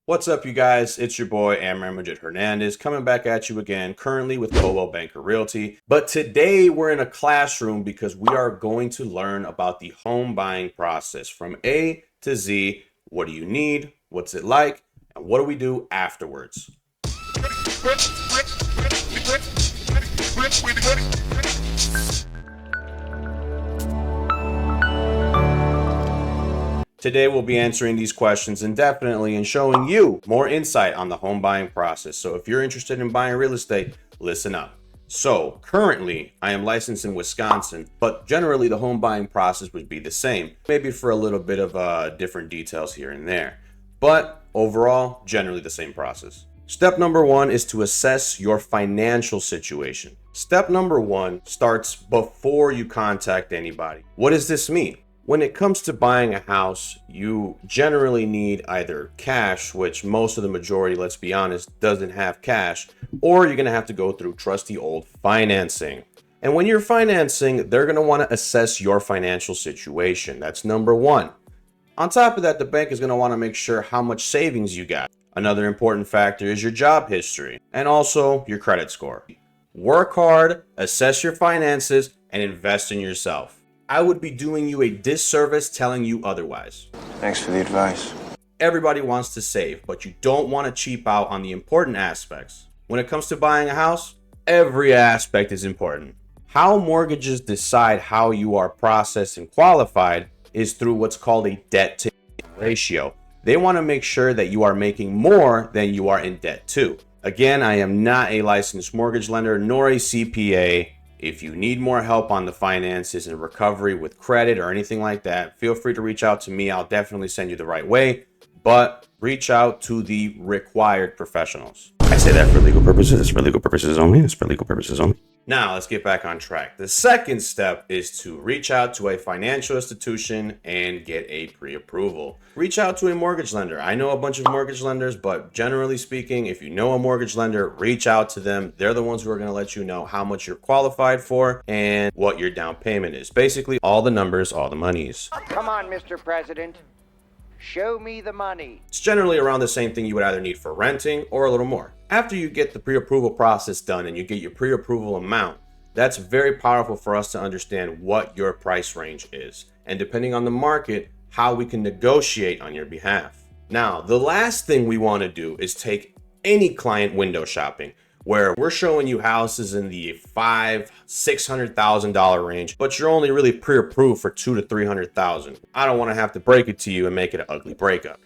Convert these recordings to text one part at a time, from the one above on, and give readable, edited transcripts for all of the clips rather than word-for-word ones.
What's up, you guys? It's your boy, Amran Majid Hernandez, coming back at you again, currently with Coldwell Banker Realty. But today we're in a classroom because we are going to learn about the home buying process from A to Z. What do you need? What's it like? And what do we do afterwards? Today we'll be answering these questions indefinitely and showing you more insight on the home buying process. So if you're interested in buying real estate, listen up. So currently I am licensed in Wisconsin, but generally the home buying process would be the same, maybe for a little bit of different details here and there, but overall generally the same process. Step number one is to assess your financial situation. Step number one starts before you contact anybody. What does this mean? When it comes to buying a house, you generally need either cash, which most of the majority, let's be honest, doesn't have cash, or you're going to have to go through trusty old financing. And when you're financing, they're going to want to assess your financial situation. That's number one. On top of that, the bank is going to want to make sure how much savings you got. Another important factor is your job history and also your credit score. Work hard, assess your finances, and invest in yourself. I would be doing you a disservice telling you otherwise. Thanks for the advice. Everybody wants to save, but you don't want to cheap out on the important aspects. When it comes to buying a house, every aspect is important. How mortgages decide how you are processed and qualified is through what's called a debt-to-income ratio. They want to make sure that you are making more than you are in debt to. Again, I am not a licensed mortgage lender nor a CPA. If you need more help on the finances and recovery with credit or anything like that, feel free to reach out to me. I'll definitely send you the right way, but reach out to the required professionals. I say that for legal purposes. It's for legal purposes only. It's for legal purposes only. Now let's get back on track. The second step is to reach out to a financial institution and get a pre-approval. Reach out to a mortgage lender. I know a bunch of mortgage lenders, but generally speaking, if you know a mortgage lender, reach out to them. They're the ones who are going to let you know how much you're qualified for and what your down payment is. Basically, all the numbers, all the monies. Come on, Mr. President. Show me the money. It's generally around the same thing you would either need for renting or a little more. After you get the pre-approval process done and you get your pre-approval amount, that's very powerful for us to understand what your price range is. And depending on the market, how we can negotiate on your behalf. Now, the last thing we want to do is take any client window shopping, where we're showing you houses in the $500,000-$600,000 range, but you're only really pre-approved for $200,000 to $300,000. I don't want to have to break it to you and make it an ugly breakup,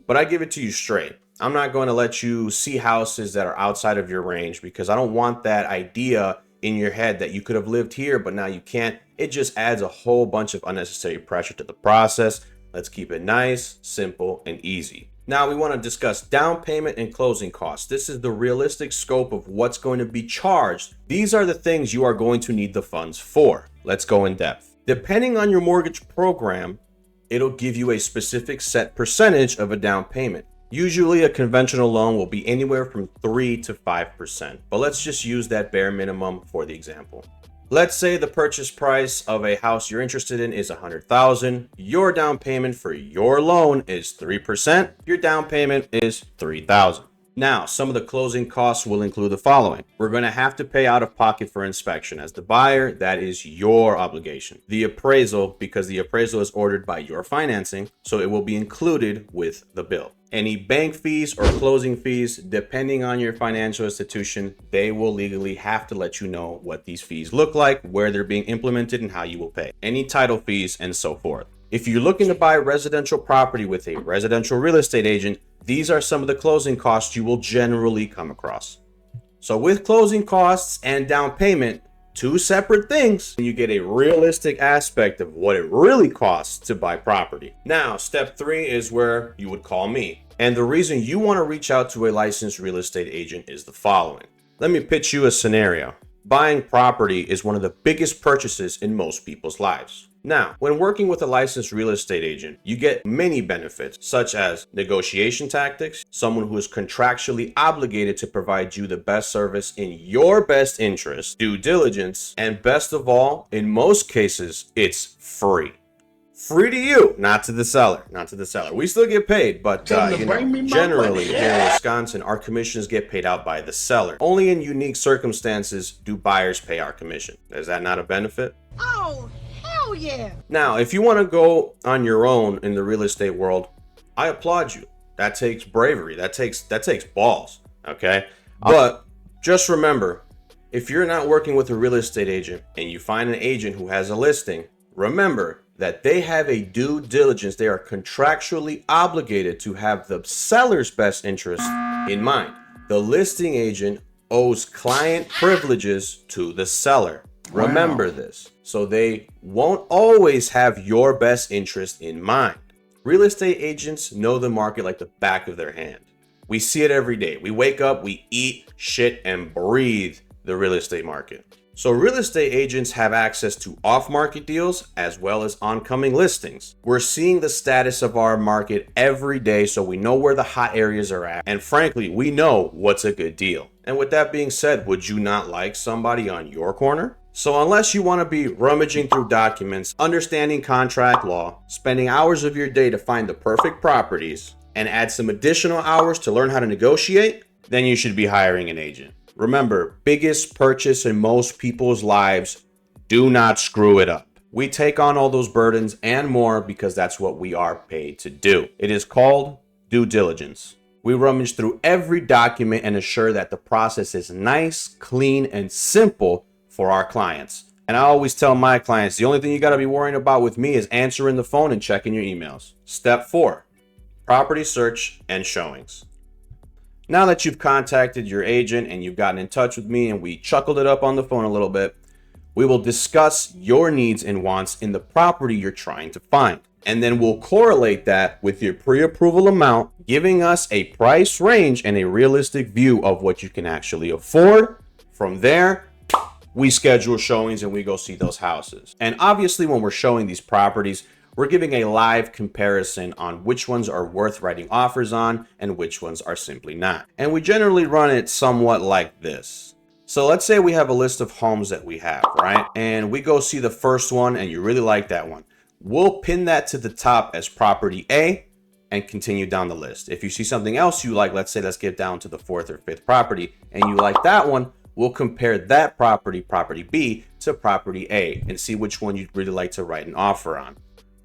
but I give it to you straight. I'm not going to let you see houses that are outside of your range because I don't want that idea in your head that you could have lived here, but now you can't. It just adds a whole bunch of unnecessary pressure to the process. Let's keep it nice, simple, and easy. Now we want to discuss down payment and closing costs. This is the realistic scope of what's going to be charged. These are the things you are going to need the funds for. Let's go in depth. Depending on your mortgage program, it'll give you a specific set percentage of a down payment. Usually a conventional loan will be anywhere from 3 to 5%, but let's just use that bare minimum for the example. Let's say the purchase price of a house you're interested in is $100,000. Your down payment for your loan is 3%. Your down payment is $3,000. Now, some of the closing costs will include the following. We're going to have to pay out of pocket for inspection. As the buyer, that is your obligation. The appraisal, because the appraisal is ordered by your financing, so it will be included with the bill. Any bank fees or closing fees, depending on your financial institution, they will legally have to let you know what these fees look like, where they're being implemented, and how you will pay. Any title fees and so forth. If you're looking to buy residential property with a residential real estate agent, these are some of the closing costs you will generally come across. So with closing costs and down payment, two separate things, you get a realistic aspect of what it really costs to buy property. Now, step 3 is where you would call me. And the reason you want to reach out to a licensed real estate agent is the following. Let me pitch you a scenario. Buying property is one of the biggest purchases in most people's lives. Now, when working with a licensed real estate agent, you get many benefits, such as negotiation tactics, someone who is contractually obligated to provide you the best service in your best interest, due diligence, and best of all, in most cases, it's free. Free to you, not to the seller. Not to the seller. We still get paid, but generally here in Wisconsin, our commissions get paid out by the seller. Only in unique circumstances do buyers pay our commission. Is that not a benefit? Oh, hell yeah! Now, if you want to go on your own in the real estate world, I applaud you. That takes bravery. That takes balls. Okay, but just remember, if you're not working with a real estate agent and you find an agent who has a listing, remember that they have a due diligence. They are contractually obligated to have the seller's best interest in mind. The listing agent owes client privileges to the seller. Remember this. So they won't always have your best interest in mind. Real estate agents know the market like the back of their hand. We see it every day. We wake up, we eat, shit, and breathe the real estate market. So real estate agents have access to off-market deals as well as oncoming listings. We're seeing the status of our market every day, so we know where the hot areas are at. And frankly, we know what's a good deal. And with that being said, would you not like somebody on your corner? So unless you want to be rummaging through documents, understanding contract law, spending hours of your day to find the perfect properties, and add some additional hours to learn how to negotiate, then you should be hiring an agent. Remember, biggest purchase in most people's lives, do not screw it up. We take on all those burdens and more because that's what we are paid to do. It is called due diligence. We rummage through every document and assure that the process is nice, clean, and simple for our clients. And I always tell my clients, the only thing you got to be worrying about with me is answering the phone and checking your emails. Step 4, property search and showings. Now that you've contacted your agent and you've gotten in touch with me and we chuckled it up on the phone a little bit, we will discuss your needs and wants in the property you're trying to find. And then we'll correlate that with your pre-approval amount, giving us a price range and a realistic view of what you can actually afford. From there, we schedule showings and we go see those houses. And obviously when we're showing these properties, we're giving a live comparison on which ones are worth writing offers on and which ones are simply not. And we generally run it somewhat like this. So let's say we have a list of homes that we have, right? And we go see the first one and you really like that one. We'll pin that to the top as property A and continue down the list. If you see something else you like, let's say let's get down to the 4th or 5th property and you like that one, we'll compare that property, property B, to property A and see which one you'd really like to write an offer on.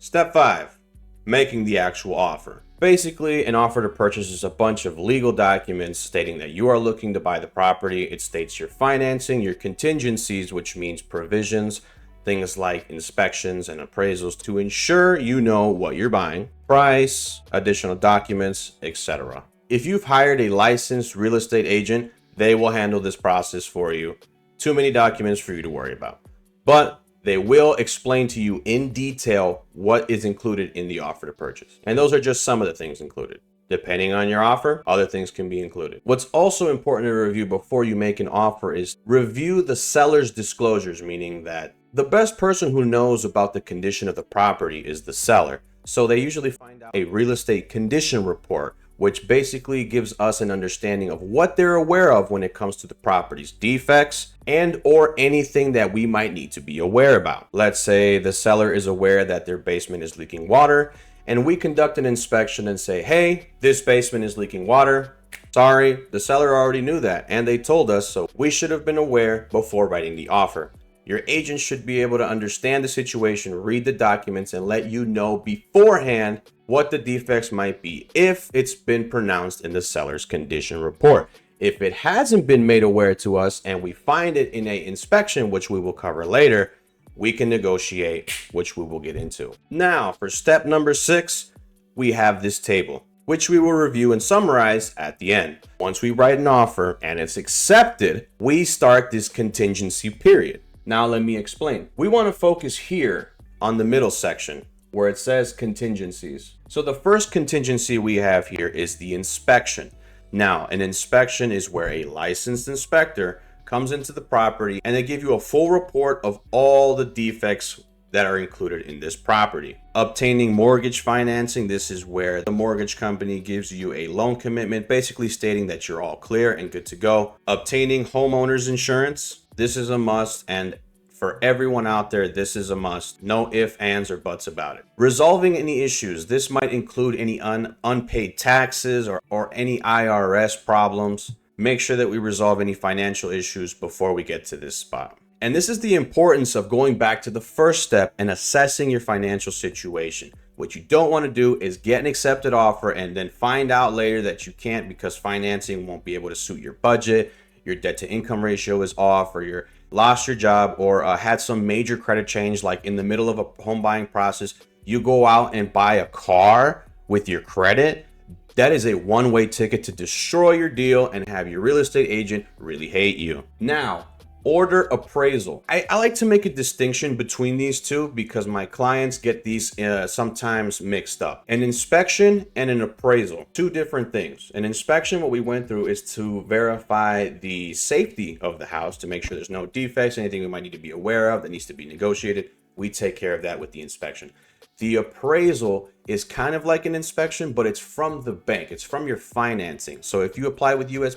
Step 5, making the actual offer. Basically, an offer to purchase is a bunch of legal documents stating that you are looking to buy the property. It states your financing, your contingencies, which means provisions, things like inspections and appraisals to ensure you know what you're buying, price, additional documents, etc. If you've hired a licensed real estate agent, they will handle this process for you. Too many documents for you to worry about. But they will explain to you in detail what is included in the offer to purchase. And those are just some of the things included. Depending on your offer, other things can be included. What's also important to review before you make an offer is review the seller's disclosures, meaning that the best person who knows about the condition of the property is the seller. So they usually find out a real estate condition report, which basically gives us an understanding of what they're aware of when it comes to the property's defects and or anything that we might need to be aware about. Let's say the seller is aware that their basement is leaking water and we conduct an inspection and say, hey, this basement is leaking water. Sorry, the seller already knew that and they told us, so we should have been aware before writing the offer. Your agent should be able to understand the situation, read the documents, and let you know beforehand what the defects might be if it's been pronounced in the seller's condition report. If it hasn't been made aware to us and we find it in an inspection, which we will cover later, we can negotiate, which we will get into. Now, for step number 6, we have this table, which we will review and summarize at the end. Once we write an offer and it's accepted, we start this contingency period. Now let me explain. We want to focus here on the middle section where it says contingencies. So the first contingency we have here is the inspection. Now, an inspection is where a licensed inspector comes into the property and they give you a full report of all the defects that are included in this property. Obtaining mortgage financing, this is where the mortgage company gives you a loan commitment, basically stating that you're all clear and good to go. Obtaining homeowner's insurance, this is a must, and For everyone out there, this is a must. No ifs, ands, or buts about it. Resolving any issues. This might include any unpaid taxes or any IRS problems. Make sure that we resolve any financial issues before we get to this spot. And this is the importance of going back to the first step and assessing your financial situation. What you don't want to do is get an accepted offer and then find out later that you can't because financing won't be able to suit your budget, your debt to income ratio is off, or you're lost your job, or had some major credit change, like in the middle of a home buying process, you go out and buy a car with your credit. That is a one-way ticket to destroy your deal and have your real estate agent really hate you. Now, order appraisal. I like to make a distinction between these two because my clients get these sometimes mixed up. An inspection and an appraisal, two different things. An inspection, what we went through, is to verify the safety of the house to make sure there's no defects, anything we might need to be aware of that needs to be negotiated. We take care of that with the inspection. The appraisal is kind of like an inspection, but it's from the bank. It's from your financing. So if you apply with US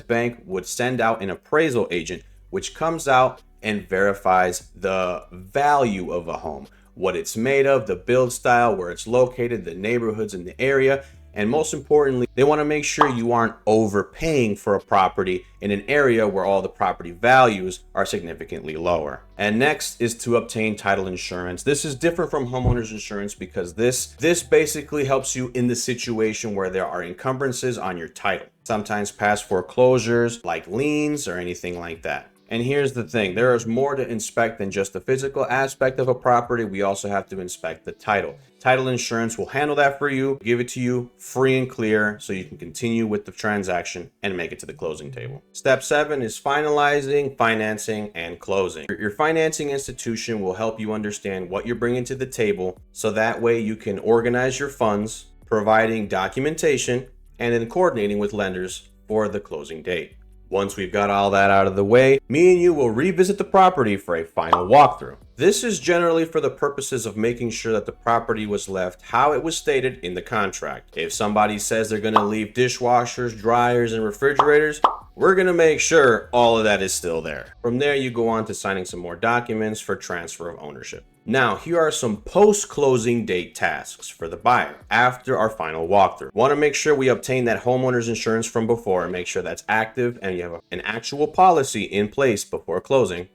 Bank would send out an appraisal agent, which comes out and verifies the value of a home, what it's made of, the build style, where it's located, the neighborhoods in the area. And most importantly, they want to make sure you aren't overpaying for a property in an area where all the property values are significantly lower. And next is to obtain title insurance. This is different from homeowners insurance because this basically helps you in the situation where there are encumbrances on your title. Sometimes past foreclosures like liens or anything like that. And here's the thing, there is more to inspect than just the physical aspect of a property. We also have to inspect the title. Title insurance will handle that for you, give it to you free and clear so you can continue with the transaction and make it to the closing table. Step 7 is finalizing, financing, and closing. Your financing institution will help you understand what you're bringing to the table so that way you can organize your funds, providing documentation, and then coordinating with lenders for the closing date. Once we've got all that out of the way, me and you will revisit the property for a final walkthrough. This is generally for the purposes of making sure that the property was left how it was stated in the contract. If somebody says they're going to leave dishwashers, dryers, and refrigerators, we're going to make sure all of that is still there. From there, you go on to signing some more documents for transfer of ownership. Now, here are some post-closing date tasks for the buyer after our final walkthrough. Want to make sure we obtain that homeowner's insurance from before and make sure that's active and you have an actual policy in place before closing.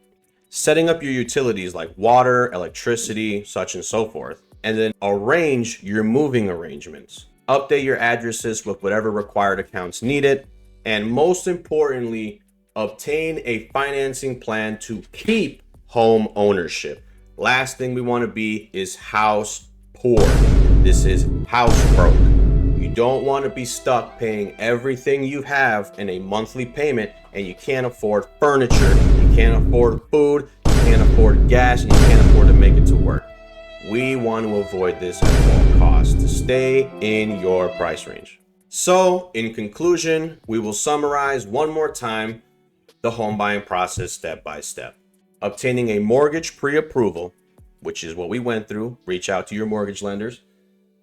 Setting up your utilities like water, electricity, such and so forth. And then arrange your moving arrangements. Update your addresses with whatever required accounts needed. And most importantly, obtain a financing plan to keep home ownership. Last thing we want to be is house poor. This is house broke. You don't want to be stuck paying everything you have in a monthly payment and you can't afford furniture, you can't afford food, you can't afford gas, and you can't afford to make it to work. We want to avoid this at all costs to stay in your price range. So, in conclusion, we will summarize one more time the home buying process step by step. Obtaining a mortgage pre-approval, which is what we went through. Reach out to your mortgage lenders.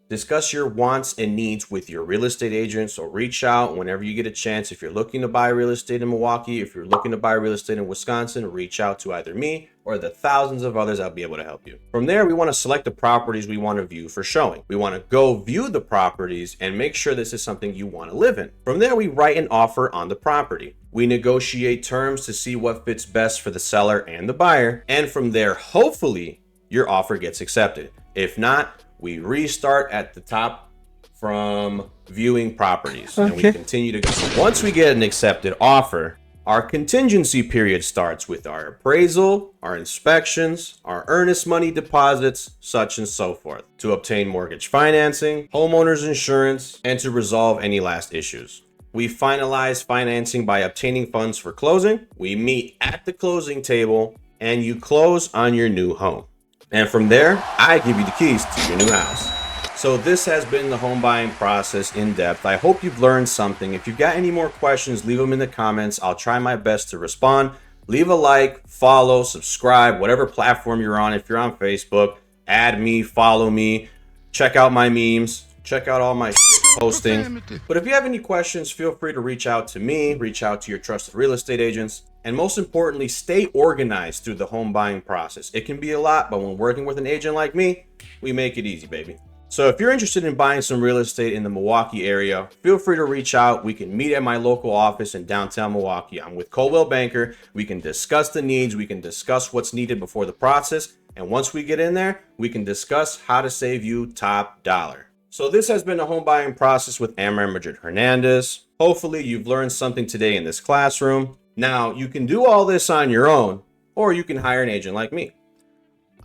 Discuss your wants and needs with your real estate agent. So reach out whenever you get a chance. If you're looking to buy real estate in Milwaukee, if you're looking to buy real estate in Wisconsin, reach out to either me or the thousands of others that'll be able to help you. From there, we want to select the properties we want to view for showing. We want to go view the properties and make sure this is something you want to live in. From there, we write an offer on the property. We negotiate terms to see what fits best for the seller and the buyer. And from there, hopefully, your offer gets accepted. If not, we restart at the top from viewing properties. And we continue to go. Once we get an accepted offer, our contingency period starts with our appraisal, our inspections, our earnest money deposits, such and so forth, to obtain mortgage financing, homeowners insurance, and to resolve any last issues. We finalize financing by obtaining funds for closing. We meet at the closing table and you close on your new home. And from there, I give you the keys to your new house. So this has been the home buying process in depth. I hope you've learned something. If you've got any more questions, leave them in the comments. I'll try my best to respond. Leave a like, follow, subscribe, whatever platform you're on. If you're on Facebook, add me, follow me, check out my memes, check out all my posting. But if you have any questions, feel free to reach out to me, reach out to your trusted real estate agents, And most importantly, stay organized through the home buying process. It can be a lot, but when working with an agent like me, we make it easy, baby. So if you're interested in buying some real estate in the Milwaukee area, feel free to reach out. We can meet at my local office in downtown Milwaukee. I'm with Coldwell Banker. We can discuss the needs. We can discuss what's needed before the process. And once we get in there, we can discuss how to save you top dollar. So this has been the home buying process with Amber Madrid Hernandez. Hopefully you've learned something today in this classroom. Now, you can do all this on your own, or you can hire an agent like me.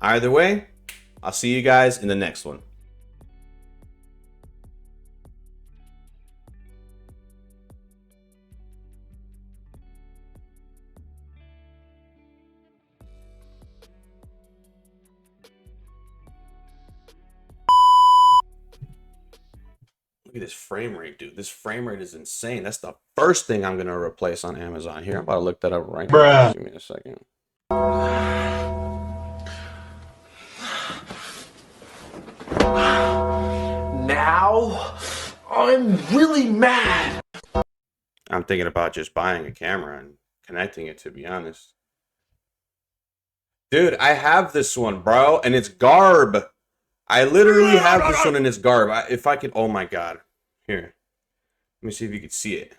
Either way, I'll see you guys in the next one. Look at this frame rate, dude. This frame rate is insane. That's the first thing I'm going to replace on Amazon. Here, I'm about to look that up right now. Give me a second. Now, I'm really mad. I'm thinking about just buying a camera and connecting it, to be honest. Dude, I have this one, bro, and it's garb. I literally have this one and it's garb. If I could, oh my God. Here, let me see if you can see it.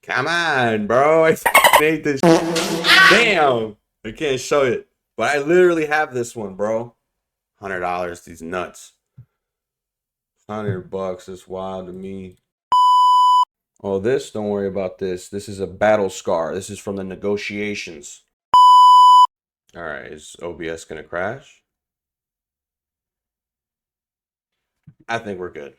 Come on, bro. I made this. Damn. I can't show it. But I literally have this one, bro. $100, these nuts. $100, that's wild to me. Oh, this, don't worry about this. This is a battle scar. This is from the negotiations. All right, is OBS gonna crash? I think we're good.